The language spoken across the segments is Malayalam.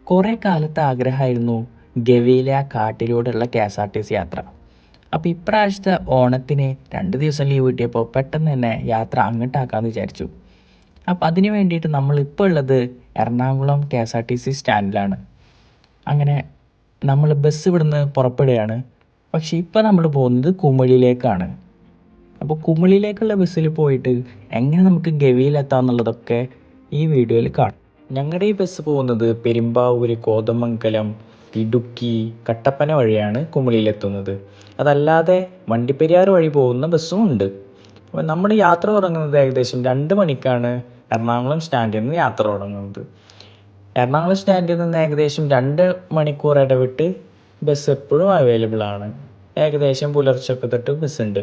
കുറേ കാലത്തെ ആഗ്രഹമായിരുന്നു ഗവിയിലെ ആ കാട്ടിലൂടെയുള്ള KSRTC യാത്ര. അപ്പോൾ ഇപ്രാവശ്യത്തെ ഓണത്തിന് 2 ദിവസം ലീവ് കിട്ടിയപ്പോൾ പെട്ടെന്ന് തന്നെ യാത്ര അങ്ങോട്ടാക്കാമെന്ന് വിചാരിച്ചു. അപ്പോൾ അതിന് വേണ്ടിയിട്ട് നമ്മളിപ്പോൾ ഉള്ളത് എറണാകുളം KSRTC സ്റ്റാൻഡിലാണ്. അങ്ങനെ നമ്മൾ ബസ് ഇവിടുന്ന് പുറപ്പെടുകയാണ്. പക്ഷേ ഇപ്പോൾ നമ്മൾ പോകുന്നത് കുമിളിയിലേക്കാണ്. അപ്പോൾ കുമിളിയിലേക്കുള്ള ബസ്സിൽ പോയിട്ട് എങ്ങനെ നമുക്ക് ഗവിയിലെത്താമെന്നുള്ളതൊക്കെ ഈ വീഡിയോയിൽ കാണാം. ഞങ്ങളുടെ ഈ ബസ് പോകുന്നത് പെരുമ്പാവൂർ, കോതമംഗലം, ഇടുക്കി, കട്ടപ്പന വഴിയാണ് കുമിളിയിലെത്തുന്നത്. അതല്ലാതെ വണ്ടിപ്പെരിയാർ വഴി പോകുന്ന ബസ്സും ഉണ്ട്. അപ്പോൾ നമ്മൾ യാത്ര തുടങ്ങുന്നത് ഏകദേശം 2 മണിക്കാണ് എറണാകുളം സ്റ്റാൻഡിൽ നിന്ന് യാത്ര തുടങ്ങുന്നത്. എറണാകുളം സ്റ്റാൻഡിൽ നിന്ന് ഏകദേശം 2 മണിക്കൂർ ഇടവിട്ട് ബസ് എപ്പോഴും അവൈലബിൾ ആണ്. ഏകദേശം പുലർച്ചെ തൊട്ട് ബസ്സുണ്ട്.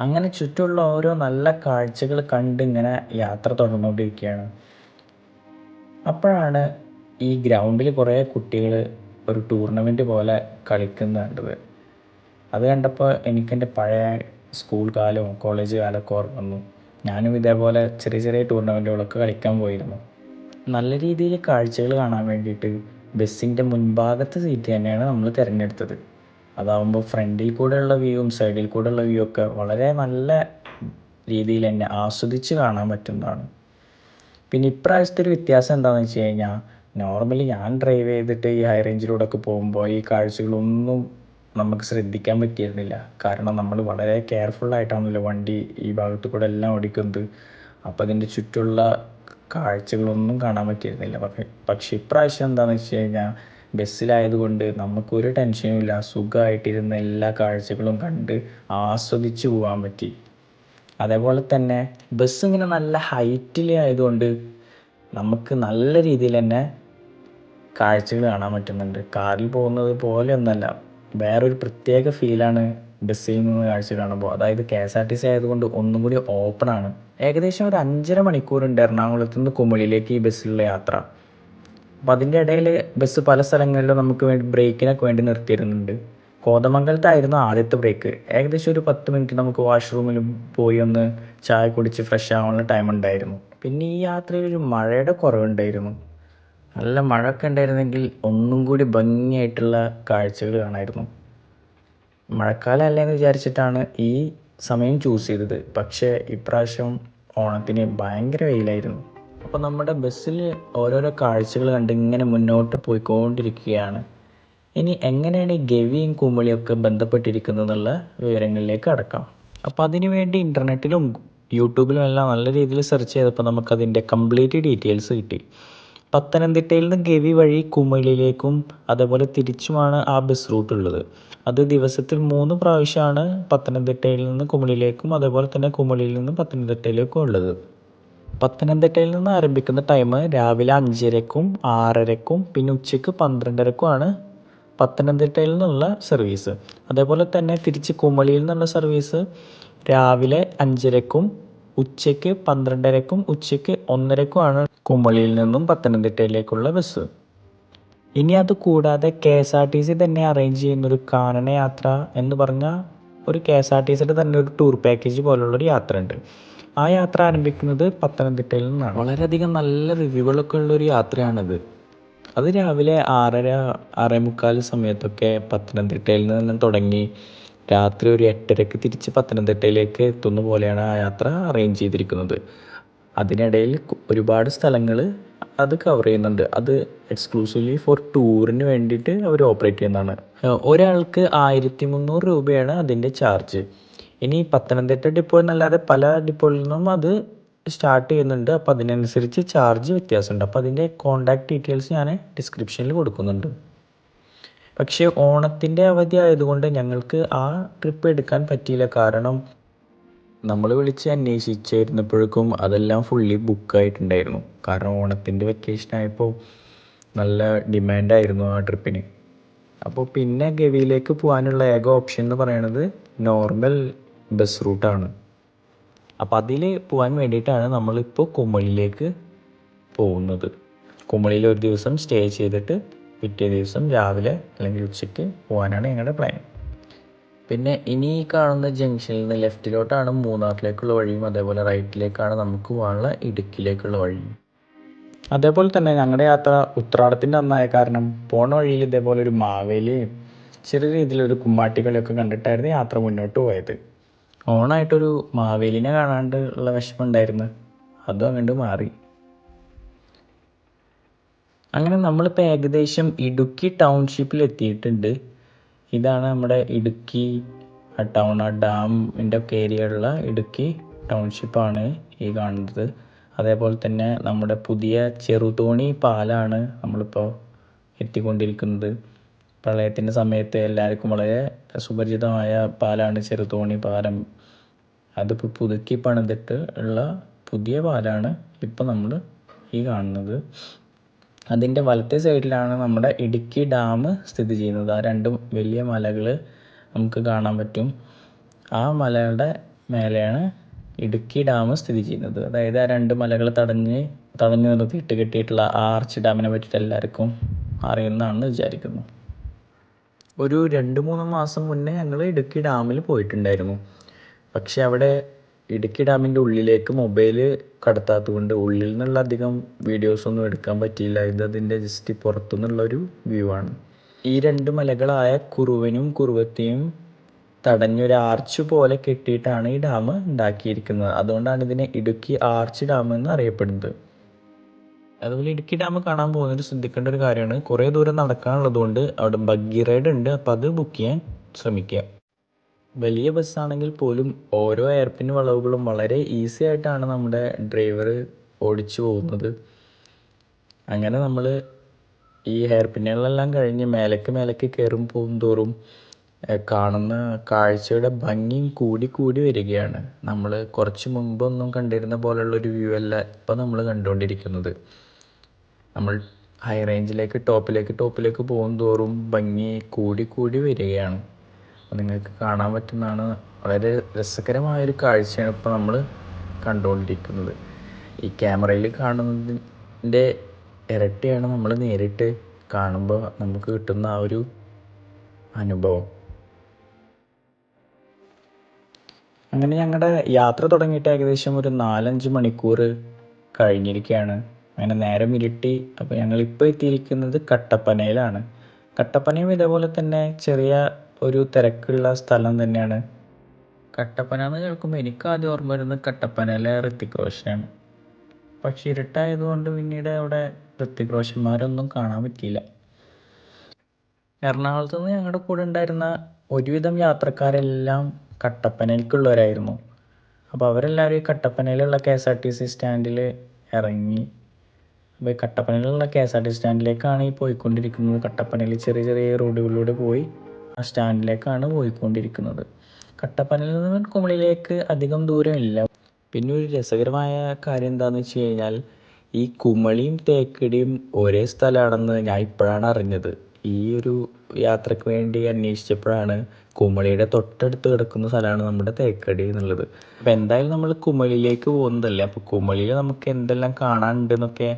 അങ്ങനെ ചുറ്റുമുള്ള ഓരോ നല്ല കാഴ്ചകൾ കണ്ട് ഇങ്ങനെ യാത്ര തുടർന്നുകൊണ്ടിരിക്കുകയാണ്. അപ്പോഴാണ് ഈ ഗ്രൗണ്ടിൽ കുറേ കുട്ടികൾ ഒരു ടൂർണമെൻറ്റ് പോലെ കളിക്കുന്നത് കണ്ടത്. അത് കണ്ടപ്പോൾ എനിക്കെൻ്റെ പഴയ സ്കൂൾ കാലവും കോളേജ് കാലമൊക്കെ ഓർമ്മ വന്നു. ഞാനും ഇതേപോലെ ചെറിയ ചെറിയ ടൂർണമെൻറ്റുകളൊക്കെ കളിക്കാൻ പോയിരുന്നു. നല്ല രീതിയിൽ കാഴ്ചകൾ കാണാൻ വേണ്ടിയിട്ട് ബസ്സിൻ്റെ മുൻഭാഗത്തെ സീറ്റ് തന്നെയാണ് നമ്മൾ തിരഞ്ഞെടുത്തത്. അതാവുമ്പോൾ ഫ്രണ്ടിൽ കൂടെയുള്ള വ്യൂവും സൈഡിൽ കൂടെയുള്ള വ്യൂ ഒക്കെ വളരെ നല്ല രീതിയിൽ തന്നെ ആസ്വദിച്ച് കാണാൻ പറ്റുന്നതാണ്. പിന്നെ ഇപ്രാവശ്യത്തെ ഒരു വ്യത്യാസം എന്താണെന്ന് വെച്ച് കഴിഞ്ഞാൽ, നോർമലി ഞാൻ ഡ്രൈവ് ചെയ്തിട്ട് ഈ ഹൈ റേഞ്ചിലൂടെയൊക്കെ പോകുമ്പോൾ ഈ കാഴ്ചകളൊന്നും നമുക്ക് ശ്രദ്ധിക്കാൻ പറ്റിയിരുന്നില്ല. കാരണം നമ്മൾ വളരെ കെയർഫുള്ളായിട്ടാണല്ലോ വണ്ടി ഈ ഭാഗത്ത് കൂടെ എല്ലാം ഓടിക്കുന്നത്. അപ്പോൾ അതിൻ്റെ ചുറ്റുമുള്ള കാഴ്ചകളൊന്നും കാണാൻ പറ്റിയിരുന്നില്ല. പക്ഷേ ഇപ്രാവശ്യം എന്താണെന്ന് വെച്ച് കഴിഞ്ഞാൽ, ബസ്സിലായതുകൊണ്ട് നമുക്കൊരു ടെൻഷനും ഇല്ല. സുഖമായിട്ടിരുന്ന് എല്ലാ കാഴ്ചകളും കണ്ട് ആസ്വദിച്ച് പോകാൻ പറ്റി. അതേപോലെ തന്നെ ബസ് ഇങ്ങനെ നല്ല ഹൈറ്റിൽ ആയതുകൊണ്ട് നമുക്ക് നല്ല രീതിയിൽ തന്നെ കാഴ്ചകൾ കാണാൻ പറ്റുന്നുണ്ട്. കാറിൽ പോകുന്നത് പോലെയൊന്നല്ല, വേറൊരു പ്രത്യേക ഫീലാണ് ബസ്സിൽ നിന്ന് കാഴ്ച കാണുമ്പോൾ. അതായത് KSRTC ആയതുകൊണ്ട് ഒന്നും കൂടി ഓപ്പണാണ്. ഏകദേശം ഒരു 5.5 മണിക്കൂറുണ്ട് എറണാകുളത്ത് നിന്ന് കുമിളിയിലേക്ക് ഈ ബസ്സിലുള്ള യാത്ര. അപ്പം അതിൻ്റെ ഇടയിൽ ബസ് പല സ്ഥലങ്ങളിലും നമുക്ക് വേണ്ടി ബ്രേക്കിനൊക്കെ വേണ്ടി നിർത്തിയിരുന്നുണ്ട്. കോതമംഗലത്തായിരുന്നു ആദ്യത്തെ ബ്രേക്ക്. ഏകദേശം ഒരു 10 മിനിറ്റ് നമുക്ക് വാഷ്റൂമിലും പോയി ഒന്ന് ചായ കുടിച്ച് ഫ്രഷ് ആവാനുള്ള ടൈം ഉണ്ടായിരുന്നു. പിന്നെ ഈ യാത്രയിൽ ഒരു മഴയുടെ കുറവുണ്ടായിരുന്നു. നല്ല മഴയൊക്കെ ഉണ്ടായിരുന്നെങ്കിൽ ഒന്നും കൂടി ഭംഗിയായിട്ടുള്ള കാഴ്ചകൾ കാണായിരുന്നു. മഴക്കാലം അല്ലേന്ന് വിചാരിച്ചിട്ടാണ് ഈ സമയം ചൂസ് ചെയ്തത്. പക്ഷേ ഇപ്രാവശ്യം ഓണത്തിന് ഭയങ്കര വെയിലായിരുന്നു. അപ്പോൾ നമ്മുടെ ബസ്സിൽ ഓരോരോ കാഴ്ചകൾ കണ്ട് ഇങ്ങനെ മുന്നോട്ട് പോയിക്കൊണ്ടിരിക്കുകയാണ്. ഇനി എങ്ങനെയാണ് ഈ ഗവിയും കുമിളിയൊക്കെ ബന്ധപ്പെട്ടിരിക്കുന്നത് എന്നുള്ള വിവരങ്ങളിലേക്ക് കടക്കാം. അപ്പോൾ അതിനു വേണ്ടി ഇൻ്റർനെറ്റിലും യൂട്യൂബിലും എല്ലാം നല്ല രീതിയിൽ സെർച്ച് ചെയ്തപ്പോൾ നമുക്കതിൻ്റെ കംപ്ലീറ്റ് ഡീറ്റെയിൽസ് കിട്ടി. പത്തനംതിട്ടയിൽ നിന്ന് ഗവി വഴി കുമിളിയിലേക്കും അതേപോലെ തിരിച്ചുമാണ് ആ ബസ് റൂട്ട് ഉള്ളത്. അത് ദിവസത്തിൽ 3 പ്രാവശ്യമാണ് പത്തനംതിട്ടയിൽ നിന്ന് കുമിളിയിലേക്കും അതേപോലെ തന്നെ കുമിളിയിൽ നിന്ന് പത്തനംതിട്ടയിലേക്കും ഉള്ളത്. പത്തനംതിട്ടയിൽ നിന്ന് ആരംഭിക്കുന്ന ടൈം രാവിലെ 5:30ക്കും 6:30ക്കും പിന്നെ ഉച്ചയ്ക്ക് 12:30ക്കുമാണ് പത്തനംതിട്ടയിൽ നിന്നുള്ള സർവീസ്. അതേപോലെ തന്നെ തിരിച്ച് കുമളിയിൽ നിന്നുള്ള സർവീസ് രാവിലെ 5:30ക്കും ഉച്ചയ്ക്ക് 12:30ക്കും ഉച്ചയ്ക്ക് 1:30ക്കുമാണ് കുമളിയിൽ നിന്നും പത്തനംതിട്ടയിലേക്കുള്ള ബസ്. ഇനി അത് കൂടാതെ KSRTC തന്നെ അറേഞ്ച് ചെയ്യുന്നൊരു കാനന യാത്ര എന്ന് പറഞ്ഞാൽ ഒരു KSRTCയുടെ തന്നെ ഒരു ടൂർ പാക്കേജ് പോലുള്ളൊരു യാത്ര ഉണ്ട്. ആ യാത്ര ആരംഭിക്കുന്നത് പത്തനംതിട്ടയിൽ നിന്നാണ്. വളരെയധികം നല്ല റിവ്യൂകളൊക്കെ ഉള്ളൊരു യാത്രയാണത്. അത് രാവിലെ 6:30 6:45 സമയത്തൊക്കെ പത്തനംതിട്ടയിൽ നിന്ന് തുടങ്ങി രാത്രി ഒരു 8:30ക്ക് തിരിച്ച് പത്തനംതിട്ടയിലേക്ക് എത്തുന്ന പോലെയാണ് ആ യാത്ര അറേഞ്ച് ചെയ്തിരിക്കുന്നത്. അതിനിടയിൽ ഒരുപാട് സ്ഥലങ്ങൾ അത് കവർ ചെയ്യുന്നുണ്ട്. അത് എക്സ്ക്ലൂസീവ്ലി ഫോർ ടൂറിന് വേണ്ടിയിട്ട് അവർ ഓപ്പറേറ്റ് ചെയ്യുന്നതാണ്. ഒരാൾക്ക് 1300 രൂപയാണ് അതിൻ്റെ ചാർജ്. ഇനി പത്തനംതിട്ട ഡിപ്പോ എന്നല്ലാതെ പല ഡിപ്പോയിൽ നിന്നും അത് സ്റ്റാർട്ട് ചെയ്യുന്നുണ്ട്. അപ്പോൾ അതിനനുസരിച്ച് ചാർജ് വ്യത്യാസമുണ്ട്. അപ്പോൾ അതിൻ്റെ കോൺടാക്റ്റ് ഡീറ്റെയിൽസ് ഞാൻ ഡിസ്ക്രിപ്ഷനിൽ കൊടുക്കുന്നുണ്ട്. പക്ഷേ ഓണത്തിൻ്റെ അവധി ആയതുകൊണ്ട് ഞങ്ങൾക്ക് ആ ട്രിപ്പ് എടുക്കാൻ പറ്റിയില്ല. കാരണം നമ്മൾ വിളിച്ച് അന്വേഷിച്ചിരുന്നപ്പോഴേക്കും അതെല്ലാം ഫുള്ളി ബുക്കായിട്ടുണ്ടായിരുന്നു. കാരണം ഓണത്തിൻ്റെ വെക്കേഷൻ ആയപ്പോൾ നല്ല ഡിമാൻഡായിരുന്നു ആ ട്രിപ്പിന്. അപ്പോൾ പിന്നെ ഗവിയിലേക്ക് പോകാനുള്ള ഏക ഓപ്ഷൻ എന്ന് പറയുന്നത് നോർമൽ ബസ് റൂട്ടാണ്. അപ്പോൾ അതിൽ പോകാൻ വേണ്ടിയിട്ടാണ് നമ്മളിപ്പോൾ കുമളിയിലേക്ക് പോകുന്നത്. കുമളിയിൽ ഒരു ദിവസം സ്റ്റേ ചെയ്തിട്ട് പിറ്റേ ദിവസം രാവിലെ അല്ലെങ്കിൽ ഉച്ചയ്ക്ക് പോകാനാണ് ഞങ്ങളുടെ പ്ലാൻ. പിന്നെ ഇനി ഈ കാണുന്ന ജംഗ്ഷനിൽ നിന്ന് ലെഫ്റ്റിലോട്ടാണ് മൂന്നാറിലേക്കുള്ള വഴിയും അതേപോലെ റൈറ്റിലേക്കാണ് നമുക്ക് പോകാനുള്ള ഇടുക്കിയിലേക്കുള്ള വഴിയും. അതേപോലെ തന്നെ ഞങ്ങളുടെ യാത്ര ഉത്രാടത്തിൻ്റെ അന്നായ കാരണം പോണ വഴിയിൽ ഇതേപോലെ ഒരു മാവേലിയും ചെറിയ രീതിയിലൊരു കുമ്മാട്ടിക്കളിയൊക്കെ കണ്ടിട്ടായിരുന്നു യാത്ര മുന്നോട്ട് പോയത്. ഓണായിട്ടൊരു മാവേലിനെ കാണാണ്ട് ഉള്ള വിഷമം ഉണ്ടായിരുന്നു, അതും അങ്ങോട്ട് മാറി. അങ്ങനെ നമ്മളിപ്പോൾ ഏകദേശം ഇടുക്കി ടൗൺഷിപ്പിൽ എത്തിയിട്ടുണ്ട്. ഇതാണ് നമ്മുടെ ഇടുക്കി ടൗൺ, ആ ഡാമിൻ്റെ ഒക്കെ ഏരിയയുള്ള ഇടുക്കി ടൗൺഷിപ്പാണ് ഈ കാണുന്നത്. അതേപോലെ തന്നെ നമ്മുടെ പുതിയ ചെറുതോണി പാലാണ് നമ്മളിപ്പോൾ എത്തിക്കൊണ്ടിരിക്കുന്നത്. പ്രളയത്തിൻ്റെ സമയത്ത് എല്ലാവർക്കും വളരെ സുപരിചിതമായ പാലാണ് ചെറുതോണി പാലം. അതിപ്പോൾ പുതുക്കി പണിതിട്ട് ഉള്ള പുതിയ പാലാണ് ഇപ്പോൾ നമ്മൾ ഈ കാണുന്നത്. അതിൻ്റെ വലത്തെ സൈഡിലാണ് നമ്മുടെ ഇടുക്കി ഡാം സ്ഥിതി ചെയ്യുന്നത്. ആ രണ്ട് വലിയ മലകൾ നമുക്ക് കാണാൻ പറ്റും. ആ മലയുടെ മേലെയാണ് ഇടുക്കി ഡാം സ്ഥിതി ചെയ്യുന്നത്. അതായത് ആ രണ്ട് മലകൾ തടഞ്ഞു നിർത്തിയിട്ട് കെട്ടിയിട്ടുള്ള ആ ആർച്ച് ഡാമിനെ പറ്റിയിട്ട് എല്ലാവർക്കും അറിയുന്നതാണെന്ന് വിചാരിക്കുന്നു. ഒരു 2-3 മാസം മുന്നേ ഞങ്ങൾ ഇടുക്കി ഡാമിൽ പോയിട്ടുണ്ടായിരുന്നു. പക്ഷെ അവിടെ ഇടുക്കി ഡാമിൻ്റെ ഉള്ളിലേക്ക് മൊബൈൽ കടത്താത്തത് കൊണ്ട് ഉള്ളിൽ നിന്നുള്ള അധികം വീഡിയോസൊന്നും എടുക്കാൻ പറ്റിയില്ല. അതിൻ്റെ ജസ്റ്റ് പുറത്തുനിന്നുള്ളൊരു വ്യൂ ആണ്. ഈ രണ്ട് മലകളായ കുറുവനും കുറുവത്തിയും തടഞ്ഞൊരു ആർച്ച് പോലെ കെട്ടിയിട്ടാണ് ഈ ഡാം ഉണ്ടാക്കിയിരിക്കുന്നത്. അതുകൊണ്ടാണ് ഇതിനെ ഇടുക്കി ആർച്ച് ഡാം എന്ന് അറിയപ്പെടുന്നത്. അതുപോലെ ഇടുക്കി ഡാം കാണാൻ പോകുന്നതിൽ ശ്രദ്ധിക്കേണ്ട ഒരു കാര്യമാണ്, കുറേ ദൂരം നടക്കാനുള്ളതുകൊണ്ട് അവിടെ ബഗ്ഗി റൈഡ് ഉണ്ട്. അപ്പോൾ അത് ബുക്ക് ചെയ്യാൻ ശ്രമിക്കുക. വലിയ ബസ്സാണെങ്കിൽ പോലും ഓരോ എയർപിൻ വളവുകളും വളരെ ഈസി ആയിട്ടാണ് നമ്മുടെ ഡ്രൈവർ ഓടിച്ചു പോകുന്നത്. അങ്ങനെ നമ്മൾ ഈ ഹെയർ പിന്നുകളെല്ലാം കഴിഞ്ഞ് മേലേക്ക് കയറും തോറും കാണുന്ന കാഴ്ചയുടെ ഭംഗിയും കൂടി വരികയാണ്. നമ്മൾ കുറച്ച് മുമ്പൊന്നും കണ്ടിരുന്ന പോലുള്ളൊരു വ്യൂ അല്ല ഇപ്പോൾ നമ്മൾ കണ്ടുകൊണ്ടിരിക്കുന്നത്. നമ്മൾ ഹൈ റേഞ്ചിലേക്ക് ടോപ്പിലേക്ക് പോകും തോറും ഭംഗി കൂടി വരികയാണ്. അപ്പോൾ നിങ്ങൾക്ക് കാണാൻ പറ്റുന്നതാണ്. വളരെ രസകരമായൊരു കാഴ്ചയാണ് ഇപ്പോൾ നമ്മൾ കണ്ടുകൊണ്ടിരിക്കുന്നത്. ഈ ക്യാമറയിൽ കാണുന്നതിൻ്റെ ഇരട്ടിയാണ് നമ്മൾ നേരിട്ട് കാണുമ്പോൾ നമുക്ക് കിട്ടുന്ന ആ ഒരു അനുഭവം. അങ്ങനെ ഞങ്ങളുടെ യാത്ര തുടങ്ങിയിട്ട് ഏകദേശം ഒരു 4-5 മണിക്കൂർ കഴിഞ്ഞിരിക്കുകയാണ്. അങ്ങനെ നേരം ഇരുട്ടി. അപ്പോൾ ഞങ്ങളിപ്പോൾ എത്തിയിരിക്കുന്നത് കട്ടപ്പനയിലാണ്. കട്ടപ്പനയും ഇതേപോലെ തന്നെ ചെറിയ ഒരു തിരക്കുള്ള സ്ഥലം തന്നെയാണ്. കട്ടപ്പന എന്ന് കേൾക്കുമ്പോൾ എനിക്ക് ആദ്യം ഓർമ്മ വരുന്നത് കട്ടപ്പനയിലെ ഋത്തിക് റോഷനാണ്. പക്ഷെ ഇരുട്ടായതുകൊണ്ട് പിന്നീട് അവിടെ ഋത്തിക് റോഷന്മാരൊന്നും കാണാൻ പറ്റിയില്ല. എറണാകുളത്ത് നിന്ന് ഞങ്ങളുടെ കൂടെ ഉണ്ടായിരുന്ന ഒരുവിധം യാത്രക്കാരെല്ലാം കട്ടപ്പനയിലേക്കുള്ളവരായിരുന്നു. അപ്പോൾ അവരെല്ലാവരും ഈ കട്ടപ്പനയിലുള്ള KSRTC സ്റ്റാൻഡിൽ ഇറങ്ങി. അപ്പോൾ ഈ കട്ടപ്പനയിലുള്ള KSRTC സ്റ്റാൻഡിലേക്കാണ് ഈ പോയിക്കൊണ്ടിരിക്കുന്നത്. കട്ടപ്പനയിൽ ചെറിയ റോഡുകളിലൂടെ പോയി ആ സ്റ്റാൻഡിലേക്കാണ് പോയിക്കൊണ്ടിരിക്കുന്നത്. കട്ടപ്പനയിൽ നിന്ന് കുമളിയിലേക്ക് അധികം ദൂരമില്ല. പിന്നെ ഒരു രസകരമായ കാര്യം എന്താണെന്ന് വെച്ച് കഴിഞ്ഞാൽ, ഈ കുമളിയും തേക്കടിയും ഒരേ സ്ഥലമാണെന്ന് ഞാൻ ഇപ്പോഴാണ് അറിഞ്ഞത്. ഈ ഒരു യാത്രയ്ക്ക് വേണ്ടി അന്വേഷിച്ചപ്പോഴാണ് കുമളിയുടെ തൊട്ടടുത്ത് കിടക്കുന്ന സ്ഥലമാണ് നമ്മുടെ തേക്കടി എന്നുള്ളത്. അപ്പോൾ എന്തായാലും നമ്മൾ കുമളിയിലേക്ക് പോകുന്നതല്ലേ, അപ്പോൾ കുമളിയിൽ നമുക്ക് എന്തെല്ലാം കാണാനുണ്ടെന്നൊക്കെ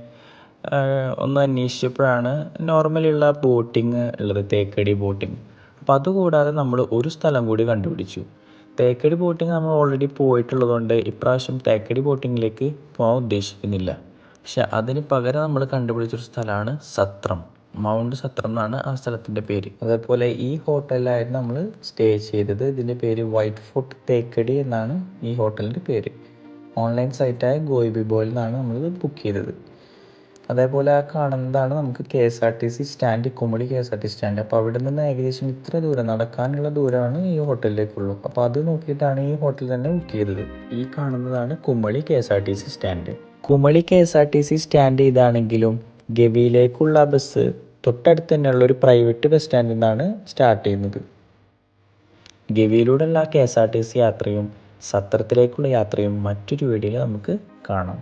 ഒന്ന് അന്വേഷിച്ചപ്പോഴാണ് നോർമലിയുള്ള ബോട്ടിങ് ഉള്ളത്, തേക്കടി ബോട്ടിങ്. അപ്പോൾ അതുകൂടാതെ നമ്മൾ ഒരു സ്ഥലം കൂടി കണ്ടുപിടിച്ചു. തേക്കടി ബോട്ടിങ് നമ്മൾ ഓൾറെഡി പോയിട്ടുള്ളതുകൊണ്ട് ഇപ്രാവശ്യം തേക്കടി ബോട്ടിങ്ങിലേക്ക് പോകാൻ ഉദ്ദേശിക്കുന്നില്ല. പക്ഷെ അതിന് പകരം നമ്മൾ കണ്ടുപിടിച്ചൊരു സ്ഥലമാണ് സത്രം. മൗണ്ട് സത്രം എന്നാണ് ആ സ്ഥലത്തിൻ്റെ പേര്. അതേപോലെ ഈ ഹോട്ടലിലായിരുന്നു നമ്മൾ സ്റ്റേ ചെയ്തത്. ഇതിൻ്റെ പേര് വൈറ്റ് ഫോർട്ട് തേക്കടി എന്നാണ് ഈ ഹോട്ടലിൻ്റെ പേര്. ഓൺലൈൻ സൈറ്റായ ഗോയിബിബോയിൽ നിന്നാണ് നമ്മളിത് ബുക്ക് ചെയ്തത്. അതേപോലെ ആ കാണുന്നതാണ് നമുക്ക് KSRTC stand, Kumily KSRTC stand. അപ്പോൾ അവിടെ നിന്ന് ഏകദേശം ഇത്ര ദൂരം നടക്കാനുള്ള ദൂരമാണ് ഈ ഹോട്ടലിലേക്കുള്ളൂ. അപ്പോൾ അത് നോക്കിയിട്ടാണ് ഈ ഹോട്ടൽ തന്നെ ബുക്ക് ചെയ്തത്. ഈ കാണുന്നതാണ് Kumily KSRTC stand. Kumily KSRTC stand ഇതാണെങ്കിലും ഗവിയിലേക്കുള്ള ബസ് തൊട്ടടുത്ത് തന്നെയുള്ളൊരു പ്രൈവറ്റ് ബസ് സ്റ്റാൻഡിൽ നിന്നാണ് സ്റ്റാർട്ട് ചെയ്യുന്നത്. ഗവിയിലൂടെയുള്ള KSRTC യാത്രയും സത്രത്തിലേക്കുള്ള യാത്രയും മറ്റൊരു വീഡിയോയിൽ നമുക്ക് കാണാം.